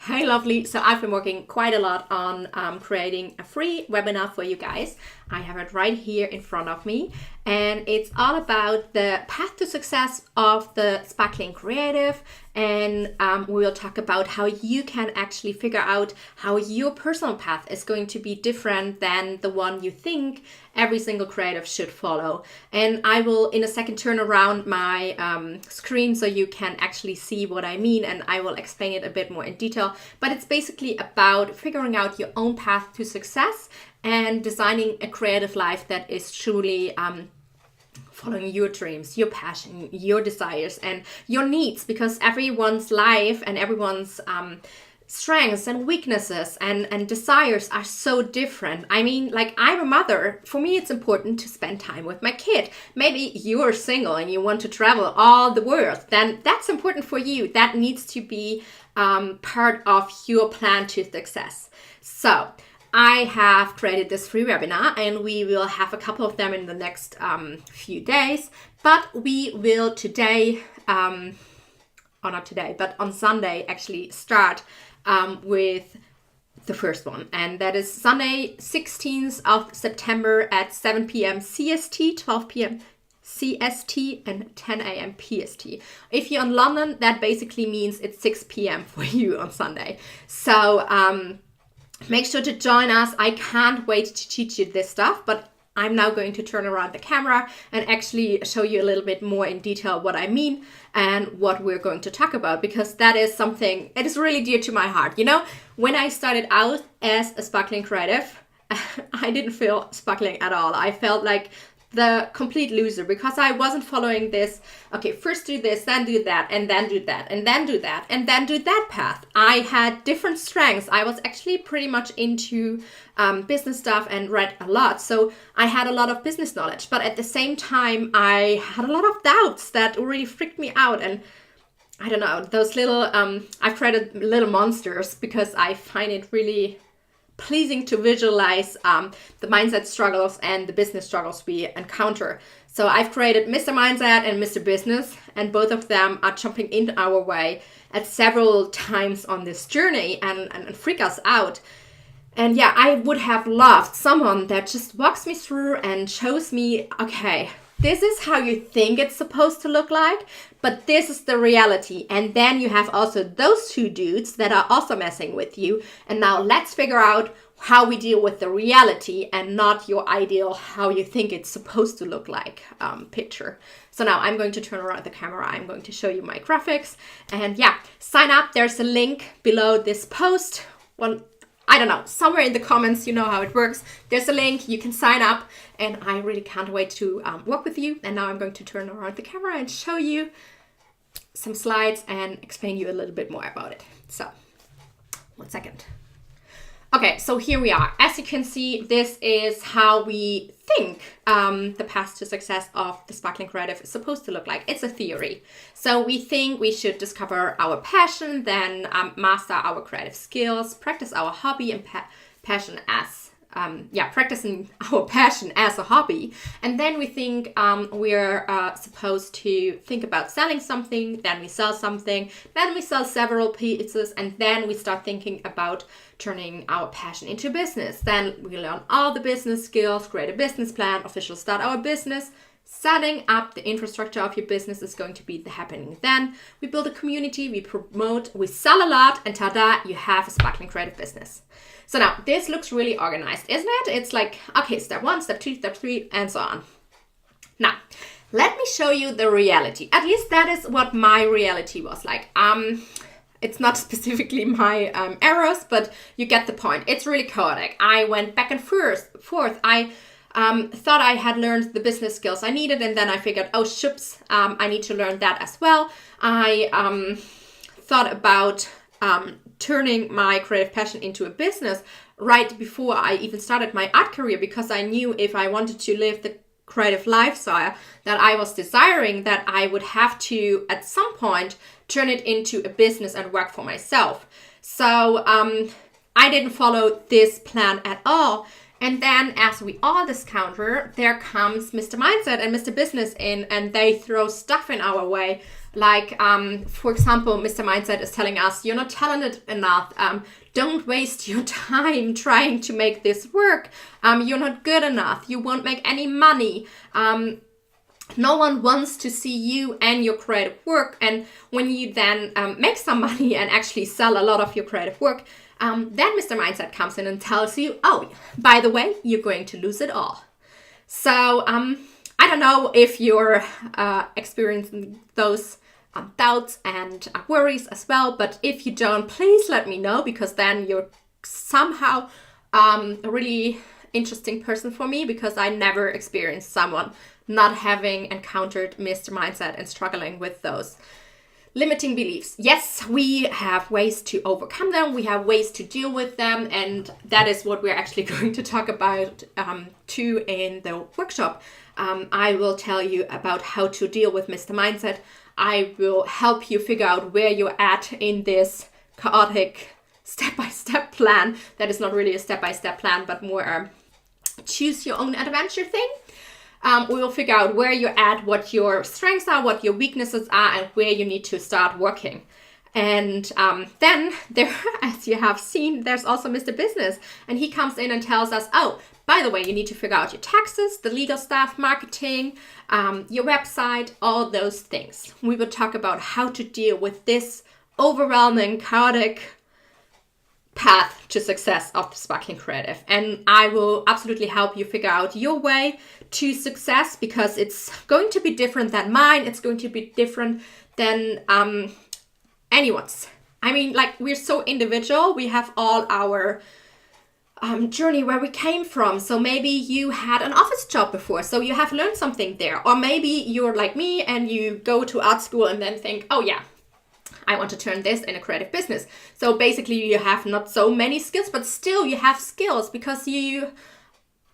Hi, lovely. So I've been working quite a lot on creating a free webinar for you guys. I have it right here in front of me, and it's all about the path to success of the sparkling creative. And we will talk about how you can actually figure out how your personal path is going to be different than the one you think every single creative should follow. And I will in a second turn around my screen so you can actually see what I mean, and I will explain it a bit more in detail. But it's basically about figuring out your own path to success and designing a creative life that is truly following your dreams, your passion, your desires, and your needs, because everyone's life and everyone's strengths and weaknesses and desires are so different. I mean, like, I'm a mother. For me, it's important to spend time with my kid. Maybe you're single and you want to travel all the world. Then that's important for you. That needs to be part of your plan to success. So I have created this free webinar, and we will have a couple of them in the next few days. But we will today, or not today, but on Sunday actually start with the first one. And that is Sunday, 16th of September at 7 p.m. CST, 12 p.m. CST, and 10 a.m. PST. If you're in London, that basically means it's 6 p.m. for you on Sunday. So make sure to join us. I can't wait to teach you this stuff, but I'm now going to turn around the camera and actually show you a little bit more in detail what I mean and what we're going to talk about, because that is something, it is really dear to my heart. You know, when I started out as a sparkling creative, I didn't feel sparkling at all. I felt like the complete loser because I wasn't following this, okay, first do this, then do that, and then do that, and then do that, and then do that path. I had different strengths. I was actually pretty much into business stuff and read a lot. So I had a lot of business knowledge, but at the same time, I had a lot of doubts that really freaked me out. And I don't know, those little, I've created little monsters because I find it really pleasing to visualize the mindset struggles and the business struggles we encounter. So I've created Mr. Mindset and Mr. Business, and both of them are jumping in our way at several times on this journey and freak us out. And yeah, I would have loved someone that just walks me through and shows me, okay, this is how you think it's supposed to look like, but this is the reality. And then you have also those two dudes that are also messing with you. And now let's figure out how we deal with the reality and not your ideal, how you think it's supposed to look like picture. So now I'm going to turn around the camera. I'm going to show you my graphics. And yeah, sign up. There's a link below this post. I don't know, somewhere in the comments, you know how it works. There's a link, you can sign up, and I really can't wait to work with you. And now I'm going to turn around the camera and show you some slides and explain you a little bit more about it. So, 1 second. Okay, so here we are. As you can see, this is how we think the path to success of the sparkling creative is supposed to look like. It's a theory. So we think we should discover our passion, then master our creative skills, practice our hobby and passion as practicing our passion as a hobby. And then we think we're supposed to think about selling something, then we sell something, then we sell several pieces, and then we start thinking about turning our passion into business. Then we learn all the business skills, create a business plan, officially start our business. Setting up the infrastructure of your business is going to be the happening. Then we build a community, we promote, we sell a lot, and tada, you have a sparkling creative business. So now this looks really organized, isn't it? It's like, okay, step 1, step 2, step 3, and so on. Now, let me show you the reality. At least that is what my reality was like. It's not specifically my errors, but you get the point. It's really chaotic. I went back and forth. I thought I had learned the business skills I needed, and then I figured, oh, shoops, I need to learn that as well. I thought about turning my creative passion into a business right before I even started my art career, because I knew if I wanted to live the creative lifestyle that I was desiring, that I would have to, at some point, turn it into a business and work for myself. So I didn't follow this plan at all. And then, as we all discover, there comes Mr. Mindset and Mr. Business in, and they throw stuff in our way Like, for example, Mr. Mindset is telling us, you're not talented enough. Don't waste your time trying to make this work. You're not good enough. You won't make any money. No one wants to see you and your creative work. And when you then make some money and actually sell a lot of your creative work, then Mr. Mindset comes in and tells you, oh, by the way, you're going to lose it all. So I don't know if you're experiencing those doubts and worries as well, but if you don't, please let me know, because then you're somehow a really interesting person for me, because I never experienced someone not having encountered Mr. Mindset and struggling with those limiting beliefs. Yes, we have ways to overcome them, we have ways to deal with them, and that is what we're actually going to talk about too in the workshop. I will tell you about how to deal with Mr. Mindset. I will help you figure out where you're at in this chaotic step-by-step plan. That is not really a step-by-step plan, but more a choose your own adventure thing. We will figure out where you're at, what your strengths are, what your weaknesses are, and where you need to start working. And then there, as you have seen, there's also Mr. Business, and he comes in and tells us, oh, by the way, you need to figure out your taxes, the legal stuff, marketing, your website, all those things. We will talk about how to deal with this overwhelming, chaotic path to success of the Sparking Creative. And I will absolutely help you figure out your way to success, because it's going to be different than mine. It's going to be different than anyone's. I mean, like, we're so individual. We have all our journey where we came from. So maybe you had an office job before, so you have learned something there. Or maybe you're like me and you go to art school and then think, oh yeah, I want to turn this in a creative business. So basically you have not so many skills, but still you have skills because you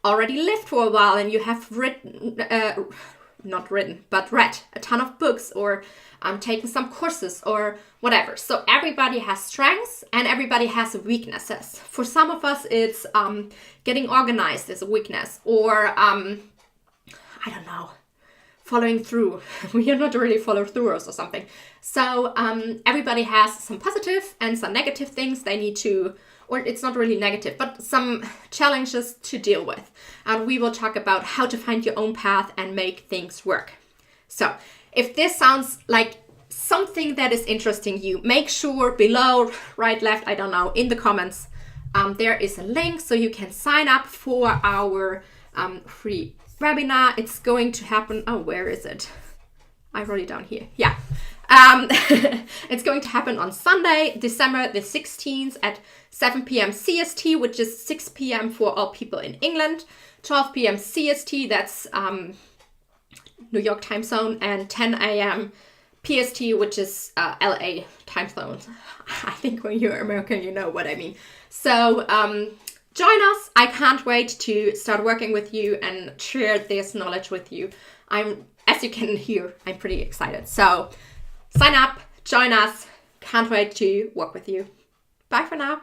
already lived for a while and you have read a ton of books, or taken some courses or whatever. So everybody has strengths and everybody has weaknesses. For some of us, it's getting organized is a weakness, or I don't know, following through. We are not really follow throughers or something. So everybody has some positive and some negative things they need to, or it's not really negative, but some challenges to deal with. And we will talk about how to find your own path and make things work. So if this sounds like something that is interesting you, make sure below, right, left, I don't know, in the comments, there is a link so you can sign up for our free webinar. It's going to happen, oh, where is it? I wrote it down here, yeah. It's going to happen on Sunday, December the 16th at 7 p.m. CST, which is 6 p.m. for all people in England, 12 p.m. CST, that's New York time zone, and 10 a.m. PST, which is LA time zone. I think when you're American, you know what I mean. So join us. I can't wait to start working with you and share this knowledge with you. As you can hear, I'm pretty excited. So sign up, join us. Can't wait to work with you. Bye for now.